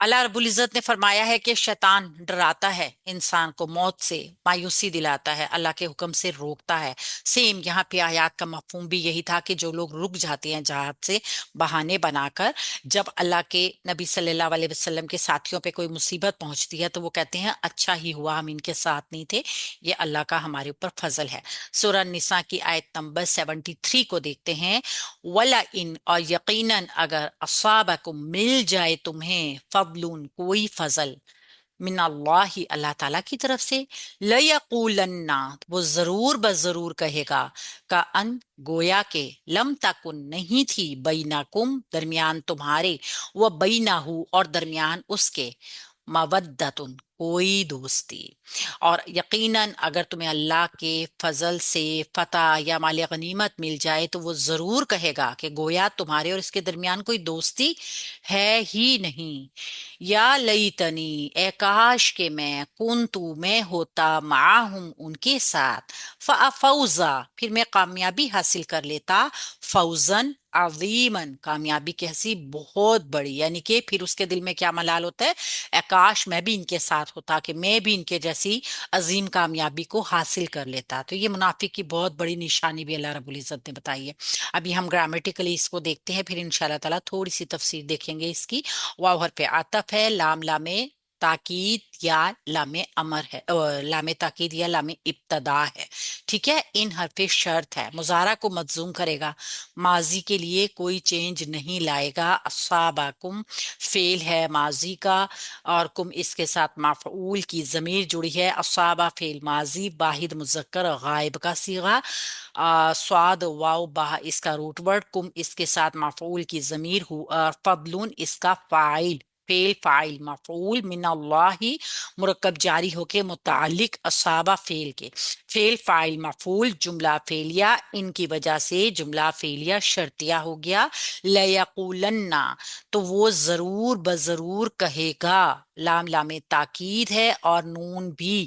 اللہ رب العزت نے فرمایا ہے کہ شیطان ڈراتا ہے انسان کو موت سے، مایوسی دلاتا ہے، اللہ کے حکم سے روکتا ہے۔ سیم یہاں پہ آیات کا مفہوم بھی یہی تھا کہ جو لوگ رک جاتے ہیں جہاد سے بہانے بنا کر، جب اللہ کے نبی صلی اللہ علیہ وسلم کے ساتھیوں پہ کوئی مصیبت پہنچتی ہے تو وہ کہتے ہیں اچھا ہی ہوا ہم ان کے ساتھ نہیں تھے، یہ اللہ کا ہمارے اوپر فضل ہے۔ سورہ نساء کی آیت نمبر 73 کو دیکھتے ہیں، ولا ان، اور یقیناً اگر اصابکم مل جائے تمہیں فضل، کوئی فضل، من اللہ، اللہ تعالیٰ کی طرف سے، لیقولن، وہ ضرور بضرور کہے گا، کا ان، گویا کہ لم تکن، نہیں تھی، بینکم، درمیان تمہارے، و بینہو، اور درمیان اس کے، مودتن، کوئی دوستی۔ اور یقیناً اگر تمہیں اللہ کے فضل سے فتح یا مال غنیمت مل جائے تو وہ ضرور کہے گا کہ گویا تمہارے اور اس کے درمیان کوئی دوستی ہے ہی نہیں۔ یا لیتنی، اے کاش کہ میں ہوتا معاہم، ان کے ساتھ، فافوزا، پھر میں کامیابی حاصل کر لیتا، فوزن عظیمن، کامیابی کی حسی بہت بڑی، یعنی کہ پھر اس کے دل میں کیا ملال ہوتا ہے، اے کاش میں بھی ان کے ساتھ ہوتا، کہ میں بھی ان کے جیسی عظیم کامیابی کو حاصل کر لیتا۔ تو یہ منافق کی بہت بڑی نشانی بھی اللہ رب العزت نے بتائی ہے۔ ابھی ہم گرامیٹیکلی اس کو دیکھتے ہیں، پھر انشاءاللہ تعالیٰ تھوڑی سی تفسیر دیکھیں گے اس کی۔ واو حرف عطف ہے، لام لام تاکید یا لام امر ہے، لام تاکید یا لام ابتدا ہے، ٹھیک ہے۔ ان حرف شرط ہے، مضارع کو مجزوم کرے گا، ماضی کے لیے کوئی چینج نہیں لائے گا۔ اصابکم فعل ہے ماضی کا، اور کم اس کے ساتھ مفعول کی ضمیر جڑی ہے۔ اصابہ فعل ماضی واحد مذکر غائب کا صیغہ، سواد واو با اس کا روٹ ورڈ، کم اس کے ساتھ مفعول کی ضمیر ہو، اور فضلون اس کا فاعل، فعل فاعل مفعول، من اللہ مرکب جاری ہو کے متعلق اصابہ فعل کے، فعل فاعل مفعول، جملہ فعلیہ، ان کی وجہ سے جملہ فعلیہ شرطیہ ہو گیا۔ لیقولن، تو وہ ضرور بضرور کہے گا، لام لام تاکید ہے، اور نون بھی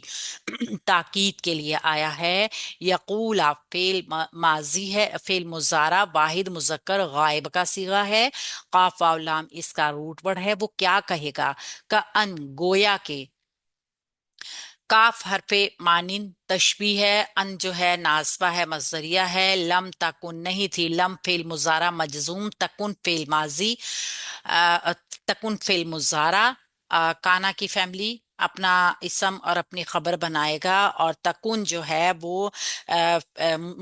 تاکید کے لیے آیا ہے۔ یقول فعل ماضی ہے، فعل مضارع واحد مذکر غائب کا صیغہ ہے، قاف واو لام اس کا روٹ ورڈ ہے، وہ کیا کہے گا، کا ان، گویا کے، کاف حرف مانن تشبیہ ہے، ان جو ہے ناصبہ ہے مصدریہ ہے، لم تکن نہیں تھی، لم فعل مضارع مجزوم، تکن فعل ماضی، تکن فعل مضارع، کانا کی فیملی اپنا اسم اور اپنی خبر بنائے گا، اور تکون جو ہے وہ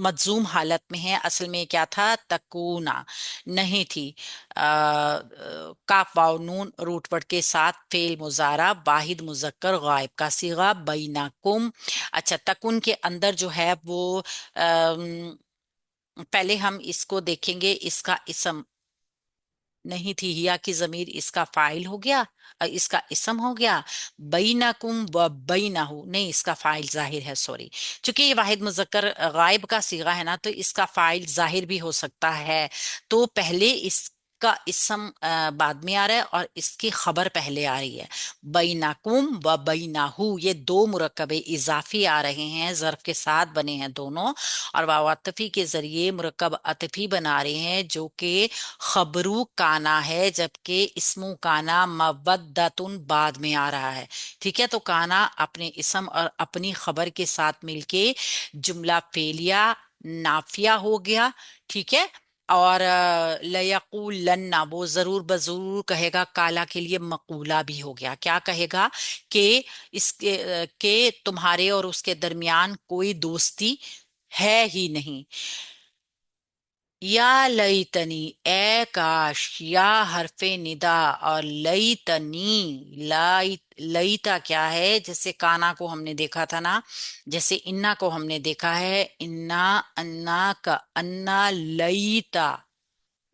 مجزوم حالت میں ہے، اصل میں کیا تھا، تکونا نہیں تھی، کاف واو نون روٹ ورڈ کے ساتھ فعل مضارع واحد مذکر غائب کا صیغہ، بینکم۔ اچھا، تکن کے اندر جو ہے وہ پہلے ہم اس کو دیکھیں گے، اس کا اسم نہیں تھی، ہیا کی ضمیر اس کا فاعل ہو گیا، اس کا اسم ہو گیا، بینکم و بینہو، نہیں اس کا فاعل ظاہر ہے، سوری، چونکہ یہ واحد مذکر غائب کا صیغہ ہے نا، تو اس کا فاعل ظاہر بھی ہو سکتا ہے، تو پہلے اس کا اسم بعد میں آ رہا ہے اور اس کی خبر پہلے آ رہی ہے، بینکم و بینہو، یہ دو مرکب اضافی آ رہے ہیں، ظرف کے ساتھ بنے ہیں دونوں، اور واو عطفی کے ذریعے مرکب عطفی بنا رہے ہیں جو کہ خبرو کانا ہے، جبکہ اسمو کانا مودتن بعد میں آ رہا ہے، ٹھیک ہے۔ تو کانا اپنے اسم اور اپنی خبر کے ساتھ مل کے جملہ فعلیہ نافیہ ہو گیا، ٹھیک ہے۔ اور لیقولن، وہ ضرور بضرور کہے گا، کالا کے لیے مقولہ بھی ہو گیا، کیا کہے گا، کہ اس کے کہ تمہارے اور اس کے درمیان کوئی دوستی ہے ہی نہیں۔ یا لیتنی، اے کاش، یا حرف ندا، اور لیتنی، لیتا کیا ہے، جیسے کانا کو ہم نے دیکھا تھا نا، جیسے انا کو ہم نے دیکھا ہے، انا، انا کا انا، لیتا،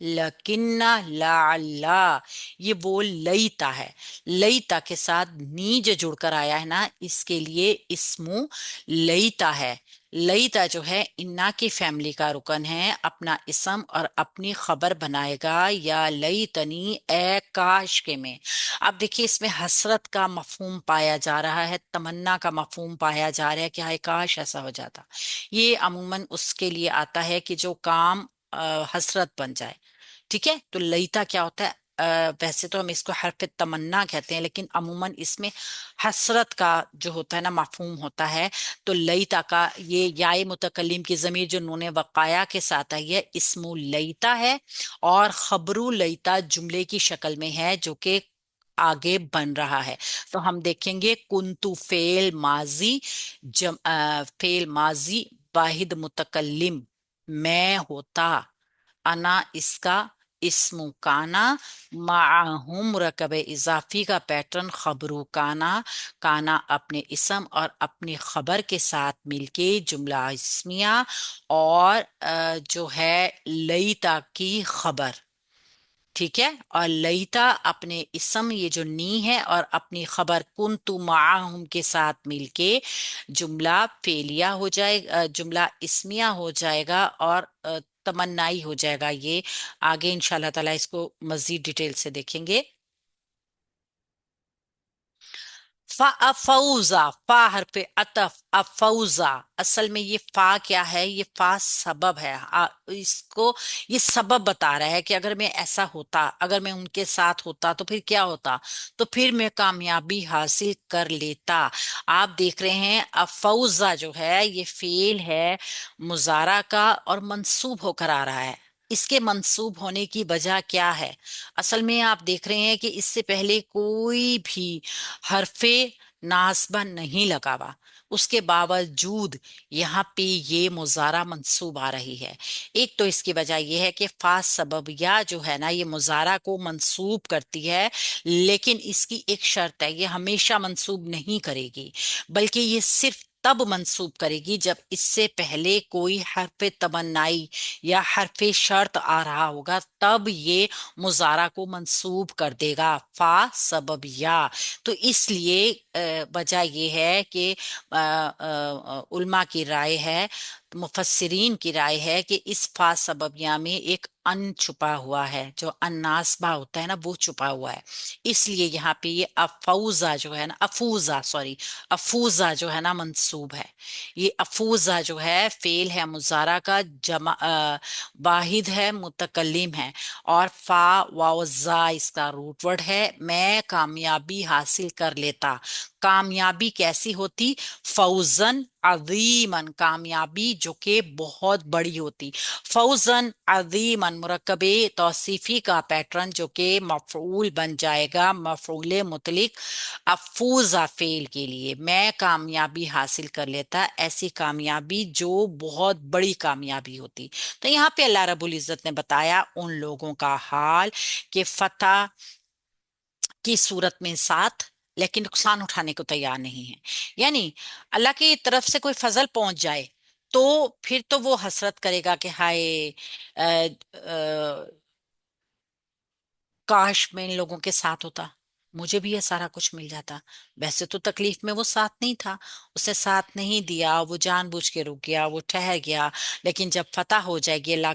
لکنہ، لعلہ، یہ وہ لیتا ہے، لیتا کے ساتھ نی جو جڑ کر آیا ہے نا، اس کے لیے اسمو لیتا ہے۔ لیتا جو ہے انا کی فیملی کا رکن ہے، اپنا اسم اور اپنی خبر بنائے گا، یا لیتنی، اے کاش کے میں، اب دیکھیے اس میں حسرت کا مفہوم پایا جا رہا ہے، تمنا کا مفہوم پایا جا رہا ہے کہ ہائے کاش ایسا ہو جاتا۔ یہ عموماً اس کے لیے آتا ہے کہ جو کام حسرت بن جائے، ٹھیک ہے۔ تو لیتا کیا ہوتا ہے، वैसे तो हम इसको हरफ तमन्ना कहते हैं, लेकिन अमूमन इसमें हसरत का जो होता है ना मफहूम होता है। तो लईता का ये याए मुतकल्लिम की जमीर जो नूने वकाया के साथ आई है, इसमु लईता है। और खबरू लईता जुमले की शक्ल में है जो कि आगे बन रहा है। तो हम देखेंगे कुंतु फेल माजी, फेल माजी वाहिद मुतकल्लिम, मैं होता, अना इसका इस्मु काना, माहुम रकब इजाफी का पैटर्न खबरू काना, काना अपने इसम और अपनी खबर के साथ मिलके जुमला इस्मिया। और जो है लईता की खबर, ठीक है। और लईता अपने इसम ये जो नी है और अपनी खबर कुन्तु माअहुम के साथ मिलके जुमला फेलिया हो जाएगा, जुमला इस्मिया हो जाएगा और तमन्नाई हो जाएगा। ये आगे इंशाल्लाह ताला इसको मजीद डिटेल से देखेंगे। फा अफौजा, फा हरफ अतफ, अफौजा, असल में ये फा क्या है, ये फा सबब है। इसको ये सबब बता रहा है कि अगर मैं ऐसा होता, अगर मैं उनके साथ होता तो फिर क्या होता, तो फिर मैं कामयाबी हासिल कर लेता। आप देख रहे हैं अफौजा जो है ये फेल है मुजारा का और मंसूब होकर आ रहा है। इसके मंसूब होने की वजह क्या है? असल में आप देख रहे हैं कि इससे पहले कोई भी हरफे नासबा नहीं लगा हुआ, उसके बावजूद यहाँ पे ये मुजारा मंसूब आ रही है। एक तो इसकी वजह यह है कि फा सबब या जो है ना ये मुजारा को मंसूब करती है, लेकिन इसकी एक शर्त है, ये हमेशा मंसूब नहीं करेगी, बल्कि ये सिर्फ तब मंसूब करेगी जब इससे पहले कोई हरफ तमन्नाई या हरफ शर्त आ रहा होगा, तब ये मुजारा को मंसूब कर देगा फा सबब या। तो इसलिए वजह ये है कि उल्मा की राय है, मुफस्सिरीन की राय है कि इस फा सबबिया में एक अन छुपा हुआ है, जो अन्नासबा होता है ना वो छुपा हुआ है। इसलिए यहाँ पे ये अफौजा जो है ना, अफूजा सॉरी, अफूजा जो है ना मंसूब है। ये अफूजा जो है फेल है मुजारा का, जमा वाहिद है मुतकल्लिम है। और फा वाजा इसका रूट वर्ड है। मैं कामयाबी हासिल कर लेता, कामयाबी कैसी होती, फौजन अजीमन, कामयाबी जो कि बहुत बड़ी होती। फौजन अजीमन मुरक्कबे तौसीफी का पैटर्न जो कि मफऊल बन जाएगा, मफऊल मुतलिक अफूजा फेल के लिए। मैं कामयाबी हासिल कर लेता, ऐसी कामयाबी जो बहुत बड़ी कामयाबी होती। तो यहाँ पे अल्लाह रब्बुल इज्जत ने बताया उन लोगों का हाल कि फतह की सूरत में साथ, लेकिन नुकसान उठाने को तैयार नहीं है। यानी अल्लाह की तरफ से कोई फजल पहुंच जाए तो फिर तो वो हसरत करेगा कि हाय, अ, काश मैं इन लोगों के साथ होता, मुझे भी ये सारा कुछ मिल जाता। वैसे तो तकलीफ में वो साथ नहीं था, उसे साथ नहीं दिया, वो जानबूझ के रुक गया, वो ठहर गया। लेकिन जब फतह हो जाएगी, अल्लाह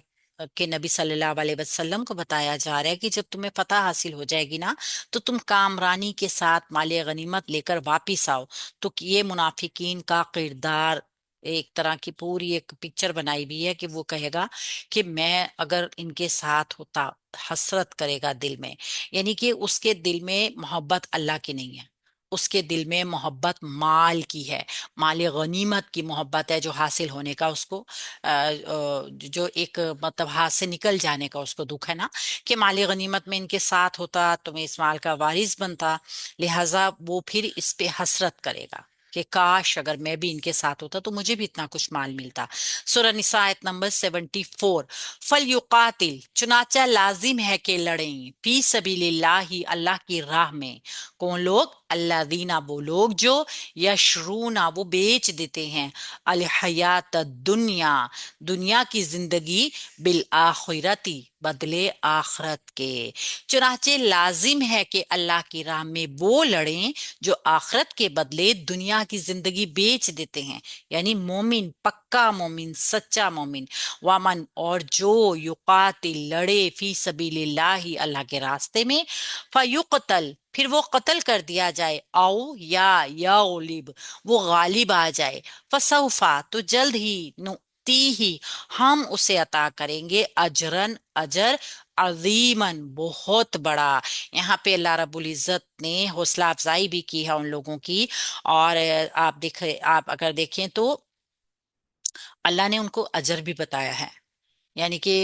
के नबी सल्लल्लाहु अलैहि वसल्लम को बताया जा रहा है कि जब तुम्हें फतह हासिल हो जाएगी ना, तो तुम कामरानी के साथ माले गनीमत लेकर वापिस आओ। तो ये मुनाफिकीन का किरदार, एक तरह की पूरी एक पिक्चर बनाई हुई है कि वो कहेगा कि मैं अगर इनके साथ होता, हसरत करेगा दिल में। यानी कि उसके दिल में मोहब्बत अल्लाह की नहीं है, उसके दिल में मोहब्बत माल की है, माल गनीमत की मोहब्बत है, जो हासिल होने का उसको जो एक मतलब हाथ से निकल जाने का उसको दुख है ना, कि माल गनीमत में इनके साथ होता तो मैं इस माल का वारिस बनता। लिहाजा वो फिर इस पे हसरत करेगा कि काश अगर मैं भी इनके साथ होता तो मुझे भी इतना कुछ माल मिलता। सूरह निसा आयत नंबर 74। फल युकातिल, चुनाचा लाजिम है कि लड़ें, फी सबीलिल्लाही, अल्लाह की राह में। कौन लोग? अल्लादीना, वो लोग जो यशरूना, वो बेच देते हैं, अल हयात दुनिया, दुनिया की जिंदगी, बिल आखिरती, बदले आखरत के। चुनाचे लाजिम है कि अल्लाह की राह में वो लड़ें जो आखरत के बदले दुनिया की जिंदगी बेच देते हैं। यानी मोमिन, पक्का मोमिन, सच्चा मोमिन। वामन, और जो युकातिल, लड़े, फी सबीलिल्लाही, अल्लाह के रास्ते में, फयुकतल, फिर वो कत्ल कर दिया जाए, आओ या उलिब, वो गालिब आ जाए, फसौफा, तो जल्द ही, ही, हम उसे अता करेंगे अजरन, अजर, अजीमन, बहुत बड़ा। यहाँ पे अल्लाह रब्बुल इज्जत ने हौसला अफजाई भी की है उन लोगों की। और आप अगर देखें तो अल्लाह ने उनको अजर भी बताया है। यानी कि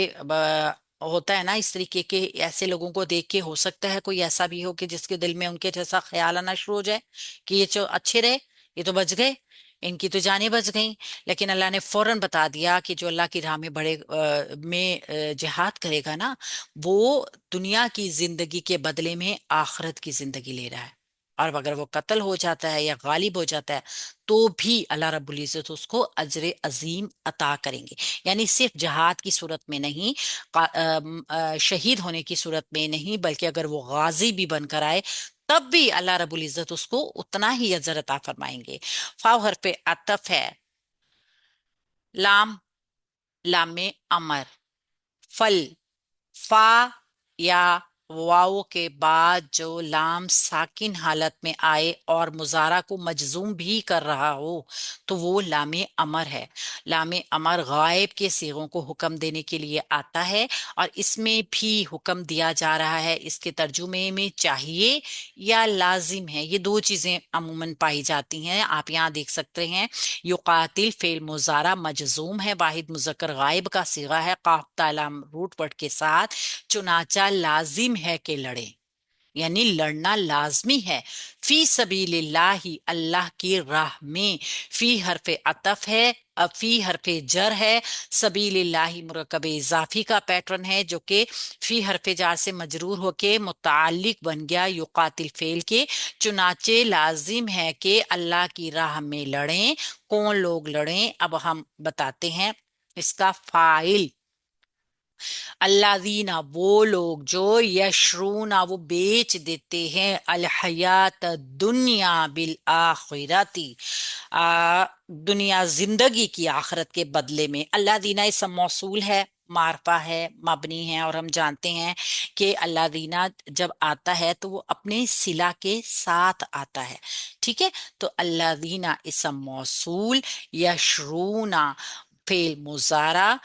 होता है ना इस तरीके के, ऐसे लोगों को देख के हो सकता है कोई ऐसा भी हो कि जिसके दिल में उनके जैसा ख्याल आना शुरू हो जाए कि ये जो अच्छे रहे, ये तो बच गए, इनकी तो जानें बच गई। लेकिन अल्लाह ने फौरन बता दिया कि जो अल्लाह की राह में जिहाद करेगा ना, वो दुनिया की जिंदगी के बदले में आखिरत की जिंदगी ले रहा है। और अगर वो कत्ल हो जाता है या गालिब हो जाता है, तो भी अल्लाह रब्बुल इज्जत उसको अजर अजीम अता करेंगे। यानी सिर्फ जहाद की सूरत में नहीं, शहीद होने की सूरत में नहीं, बल्कि अगर वो गाजी भी बनकर आए, तब भी अल्लाह रब्बुल इज्जत उसको उतना ही अजर अता फरमाएंगे। फाव हर पे अतफ है। लाम, लाम में अमर, फल, फा या वाओ के बाद जो लाम साकिन हालत में आए और मुजारा को मजजूम भी कर रहा हो, तो वो लामे अमर है। लामे अमर गायब के सीगों को हुक्म देने के लिए आता है। और इसमें भी हुक्म दिया जा रहा है, इसके तर्जुमे में चाहिए या लाजिम है, ये दो चीजें अमूमन पाई जाती हैं। आप यहाँ देख सकते हैं, युकातिल फेल मुजारा मजजूम है, वाहिद मुजक्कर गायब का सीगा है, काफ तालाम रूट वर्ड के साथ। चुनाचा लाजिम है कि लड़े, यानी लड़ना लाजमी है। फी सबीलिल्लाही, अल्लाह की राह में। फी हरफे अतफ है, अब फी हरफे जर है। सबीलिल्लाही मुरकब इजाफी का पैटर्न है, जो कि फी हरफे जार से मजरूर होके मुतालिक बन गया युकातिल फेल के। चुनाचे लाजिम है कि अल्लाह की राह में लड़ें। कौन लोग लड़ें, अब हम बताते हैं। इसका फाइल अल्लादीना, वो लोग जो यशरूना, वो बेच देते हैं अल हयात दुनिया बिल आखिरती, दुनिया जिंदगी की आखिरत के बदले में। अल्लादीना इसम मौसूल है, मारफा है, मबनी है। और हम जानते हैं कि अल्लादीना जब आता है तो वो अपने सिला के साथ आता है। ठीक है, तो अल्लादीना इसम मौसूल, यशरूना फेल मुजारा,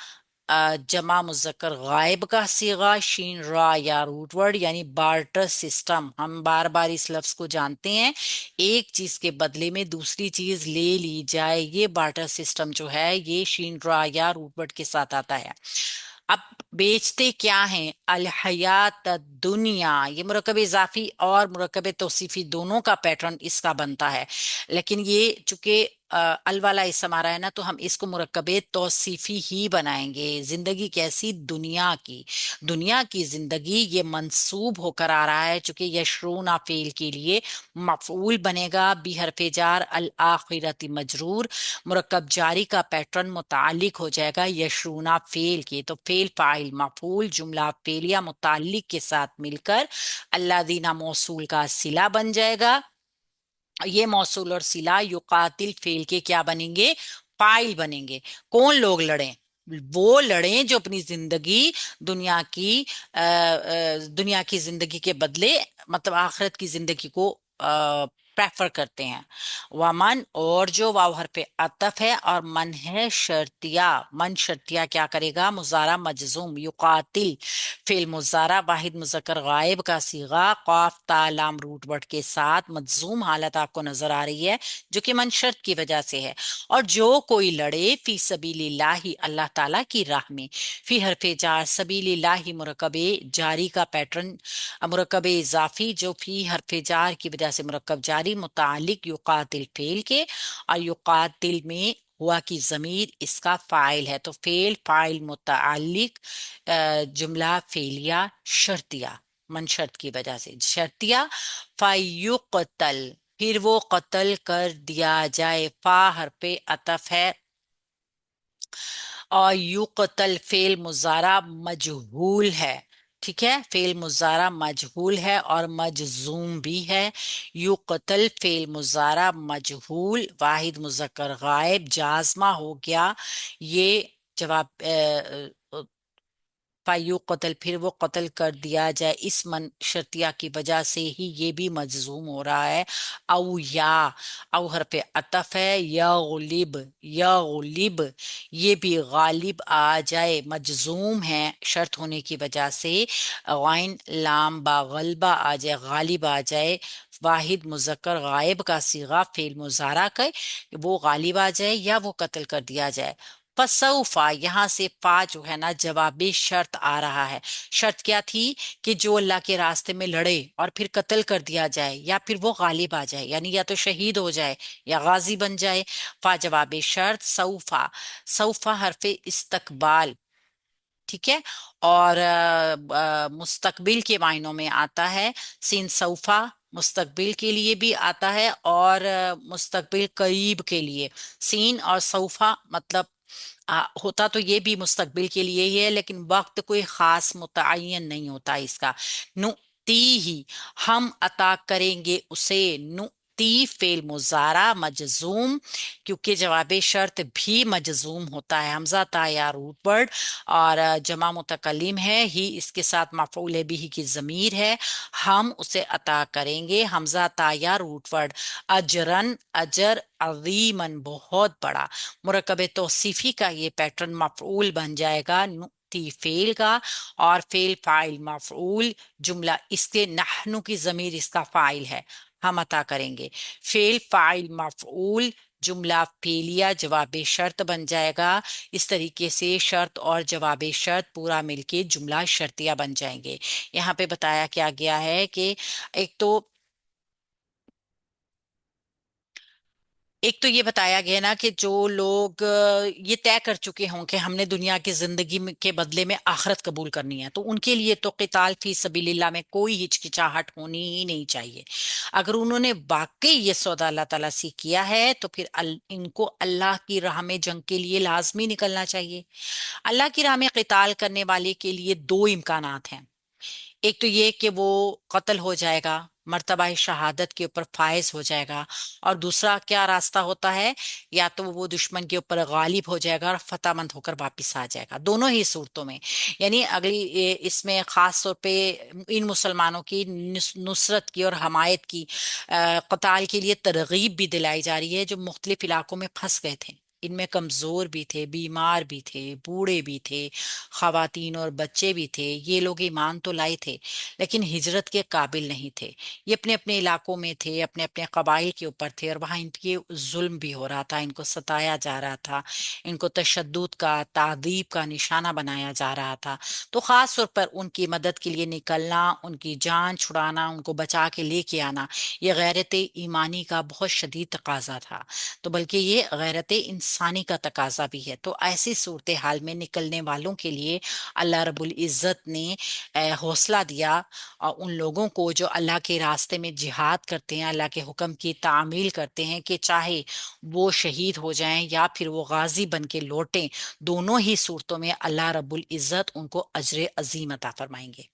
जमा मुजक्कर गायब का सीगा, शीन रा या रूट वर्ड, यानी बार्टर सिस्टम। हम बार बार इस लफ्ज को जानते हैं, एक चीज के बदले में दूसरी चीज ले ली जाए, ये बार्टर सिस्टम जो है ये शीन रा या रूट वर्ड के साथ आता है। अब बेचते क्या हैं, अल हयात दुनिया, ये मुरकब इजाफी और मुरकब तौसीफी दोनों का पैटर्न इसका बनता है। लेकिन ये चूंकि अल वाला इसम आ रहा है ना, तो हम इसको मुरक्कबे तौसीफी ही बनाएंगे। जिंदगी कैसी, दुनिया की, दुनिया की जिंदगी, ये मंसूब होकर आ रहा है चूंकि यशरूना फेल के लिए मफूल बनेगा। बी हरफे जार अल आखिरती मजरूर, मुरक्कब जारी का पैटर्न मुतालिक हो जाएगा यशरूना फेल के। तो फेल फाइल मफूल जुमला फेलिया मुतालिक के साथ मिलकर अल्लादीना मौसूल का सिला बन जाएगा। ये मौसूल और सिला युकातिल फेल के क्या बनेंगे, फाइल बनेंगे। कौन लोग लड़ें, वो लड़ें जो अपनी जिंदगी दुनिया की दुनिया की जिंदगी के बदले, मतलब आखिरत की जिंदगी को प्रेफर करते हैं। वमन, और जो वाव हर पे अतफ है, और मन है शर्तिया। मन शर्तिया क्या करेगा, मुजारा मजजूम, युकातिल फेल मुजारा वाहिद मुजक्कर गायब का सीगा, कॉफ तालाम रूट वर्ड के साथ मजजूम हालत आपको नजर आ रही है, जो कि मनशर्त की वजह से है। और जो कोई लड़े फी सबीलिल्लाही, अल्लाह ताला की राह में। फी हरफे जार, सबीलिल्लाही मुरकबे जारी का पैटर्न, मुरकबे इजाफी जो फी हरफे जार की वजह से मुरकब जारी मुतालिक युकातिल फेल के। और युकातिल में हुआ की जमीर इसका फाइल है, तो फेल फाइल मुतालिक जुमला फेलिया शर्तिया, मन शर्त की वजह से शर्तिया। फायुक्तल, फिर वो कत्ल कर दिया जाए। फा हर पे अतफ है, और युक्तल फेल मुजारा मजहूल है। ठीक है, फेल मुजारा मजहूल है और मजजूम भी है। युक्तल फेल मुजारा मजहूल, वाहिद मुजक्कर गायब, जाजमा हो गया। ये जवाब فایو قتل، پھر وہ قتل کر دیا جائے، اس من شرطیہ کی وجہ سے ہی یہ بھی مجزوم ہو رہا ہے، او یا، او حرف عطف ہے، یا غلب، یا غلب، یہ بھی غالب آ جائے، مجزوم ہے شرط ہونے کی وجہ سے، غائن لام با غلبہ آ جائے، غالب آ جائے، واحد مذکر غائب کا صیغہ فعل مضارع کا وہ غالب آ جائے یا وہ قتل کر دیا جائے۔ فسوفا، یہاں سے فا جو ہے نا جوابی شرط آ رہا ہے۔ شرط کیا تھی؟ کہ جو اللہ کے راستے میں لڑے اور پھر قتل کر دیا جائے یا پھر وہ غالب آ جائے، یعنی یا تو شہید ہو جائے یا غازی بن جائے۔ فا جواب شرط، سوفا، سوفا حرف استقبال، ٹھیک ہے، اور مستقبل کے معنوں میں آتا ہے، سین سوفا مستقبل کے لیے بھی آتا ہے اور مستقبل قریب کے لیے، سین اور سوفا مطلب ہوتا تو یہ بھی مستقبل کے لیے ہی ہے، لیکن وقت کوئی خاص متعین نہیں ہوتا اس کا۔ نُؤْتِی ہی، ہم عطا کریں گے اسے، نُؤْتِی فعل مضارع مجزوم، کیونکہ جواب شرط بھی مجزوم ہوتا ہے، حمزہ تا یا روٹ ورڈ، اور جمع متکلم ہے، ہی اس کے ساتھ مفعول بھی کی ضمیر ہے، ہم اسے عطا کریں گے، حمزہ تا یا روٹ ورڈ، اجرن، اجر، عظیمن بہت بڑا، مرکب توصیفی کا یہ پیٹرن مفعول بن جائے گا، نؤتی فعل کا، اور فعل فاعل مفعول، جملہ اس کے نحنو کی ضمیر اس کا فاعل ہے، ہم عطا کریں گے، فعل فاعل مفعول، جملہ فعلیہ جواب شرط بن جائے گا، اس طریقے سے شرط اور جواب شرط پورا مل کے جملہ شرطیہ بن جائیں گے۔ یہاں پہ بتایا کیا گیا ہے کہ ایک تو یہ بتایا گیا نا کہ جو لوگ یہ طے کر چکے ہوں کہ ہم نے دنیا کی زندگی کے بدلے میں آخرت قبول کرنی ہے، تو ان کے لیے تو قتال فی سبیل اللہ میں کوئی ہچکچاہٹ ہونی ہی نہیں چاہیے۔ اگر انہوں نے واقعی یہ سودا اللہ تعالیٰ سے کیا ہے تو پھر ان کو اللہ کی راہ میں جنگ کے لیے لازمی نکلنا چاہیے۔ اللہ کی راہ میں قتال کرنے والے کے لیے دو امکانات ہیں، ایک تو یہ کہ وہ قتل ہو جائے گا، مرتبہ شہادت کے اوپر فائز ہو جائے گا، اور دوسرا کیا راستہ ہوتا ہے، یا تو وہ دشمن کے اوپر غالب ہو جائے گا اور فتح مند ہو کر واپس آ جائے گا، دونوں ہی صورتوں میں۔ یعنی اس میں خاص طور پہ ان مسلمانوں کی نصرت کی اور حمایت کی، قتال کے لیے ترغیب بھی دلائی جا رہی ہے، جو مختلف علاقوں میں پھنس گئے تھے، ان میں کمزور بھی تھے، بیمار بھی تھے، بوڑھے بھی تھے، خواتین اور بچے بھی تھے، یہ لوگ ایمان تو لائے تھے لیکن ہجرت کے قابل نہیں تھے، یہ اپنے اپنے علاقوں میں تھے، اپنے اپنے قبائل کے اوپر تھے، اور وہاں ان کے ظلم بھی ہو رہا تھا، ان کو ستایا جا رہا تھا، ان کو تشدد کا، تعذیب کا نشانہ بنایا جا رہا تھا۔ تو خاص طور پر ان کی مدد کے لیے نکلنا، ان کی جان چھڑانا، ان کو بچا کے لے کے آنا، یہ غیرت ایمانی کا بہت شدید تقاضا تھا، تو بلکہ یہ غیرت انسانی کا تقاضا بھی ہے۔ تو ایسی صورتحال میں نکلنے والوں کے لیے اللہ رب العزت نے حوصلہ دیا، اور ان لوگوں کو جو اللہ کے راستے میں جہاد کرتے ہیں، اللہ کے حکم کی تعمیل کرتے ہیں، کہ چاہے وہ شہید ہو جائیں یا پھر وہ غازی بن کے لوٹیں، دونوں ہی صورتوں میں اللہ رب العزت ان کو اجر عظیم عطا فرمائیں گے۔